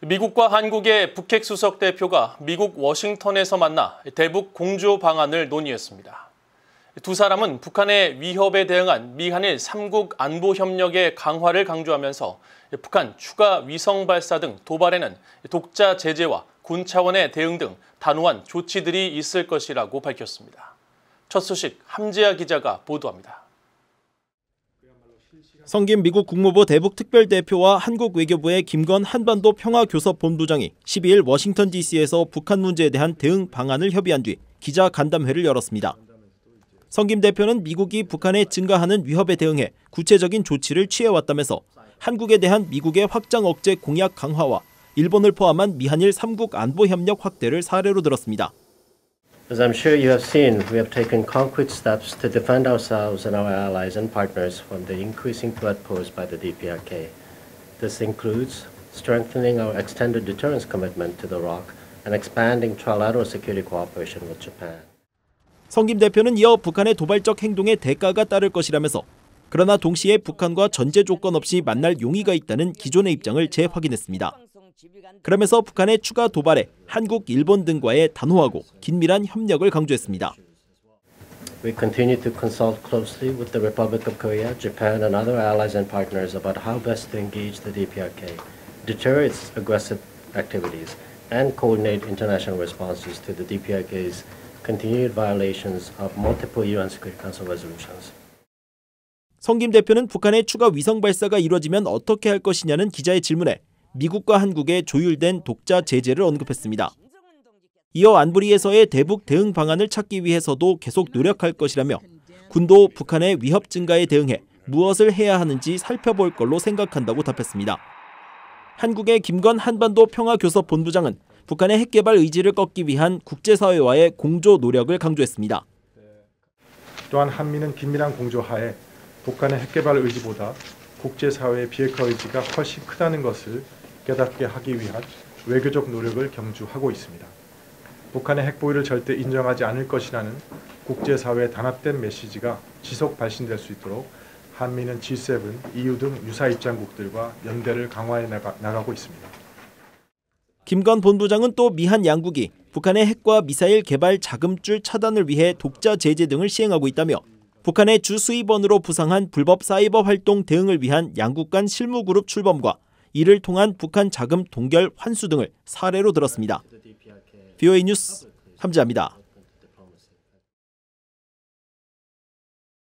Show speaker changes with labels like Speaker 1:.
Speaker 1: 미국과 한국의 북핵 수석 대표가 미국 워싱턴에서 만나 대북 공조 방안을 논의했습니다. 두 사람은 북한의 위협에 대응한 미한일 3국 안보 협력의 강화를 강조하면서 북한 추가 위성 발사 등 도발에는 독자 제재와 군 차원의 대응 등 단호한 조치들이 있을 것이라고 밝혔습니다. 첫 소식 함지아 기자가 보도합니다.
Speaker 2: 성김 미국 국무부 대북특별대표와 한국 외교부의 김건 한반도 평화교섭본부장이 12일 워싱턴 DC에서 북한 문제에 대한 대응 방안을 협의한 뒤 기자 간담회를 열었습니다. 성김 대표는 미국이 북한에 증가하는 위협에 대응해 구체적인 조치를 취해왔다면서 한국에 대한 미국의 확장 억제 공약 강화와 일본을 포함한 미한일 3국 안보 협력 확대를 사례로 들었습니다.
Speaker 3: As I'm sure you have seen, we have taken concrete steps to defend ourselves and our allies and partners from the increasing threat posed by the DPRK. This includes strengthening our extended deterrence commitment to the ROC and expanding trilateral security cooperation with Japan.
Speaker 2: 성김 대표는 이어 북한의 도발적 행동에 대가가 따를 것이라면서 그러나 동시에 북한과 전제 조건 없이 만날 용의가 있다는 기존의 입장을 재확인했습니다. 그러면서 북한의 추가 도발에 한국, 일본 등과의 단호하고 긴밀한 협력을 강조했습니다.
Speaker 3: We continue to consult closely with the Republic of Korea, Japan, and other allies and partners about how best to engage the DPRK, deter its aggressive activities, and coordinate international responses to the DPRK's continued violations of multiple UN Security Council resolutions.
Speaker 2: 성김 대표는 북한의 추가 위성 발사가 이루어지면 어떻게 할 것이냐는 기자의 질문에 미국과 한국의 조율된 독자 제재를 언급했습니다. 이어 안보리에서의 대북 대응 방안을 찾기 위해서도 계속 노력할 것이라며 군도 북한의 위협 증가에 대응해 무엇을 해야 하는지 살펴볼 걸로 생각한다고 답했습니다. 한국의 김건 한반도 평화교섭본부장은 북한의 핵개발 의지를 꺾기 위한 국제사회와의 공조 노력을 강조했습니다.
Speaker 4: 또한 한미는 긴밀한 공조하에 북한의 핵개발 의지보다 국제사회의 비핵화 의지가 훨씬 크다는 것을 깨닫게 하기 위한 외교적 노력을 경주하고 있습니다. 북한의 핵보유를 절대 인정하지 않을 것이라는 국제사회의 단합된 메시지가 지속 발신될 수 있도록 한미는 G7, EU 등 유사 입장국들과 연대를 강화해 나가고 있습니다.
Speaker 2: 김건 본부장은 또 미한 양국이 북한의 핵과 미사일 개발 자금줄 차단을 위해 독자 제재 등을 시행하고 있다며 북한의 주 수입원으로 부상한 불법 사이버 활동 대응을 위한 양국 간 실무그룹 출범과 이를 통한 북한 자금 동결 환수 등을 사례로 들었습니다. VOA 뉴스 함지아입니다.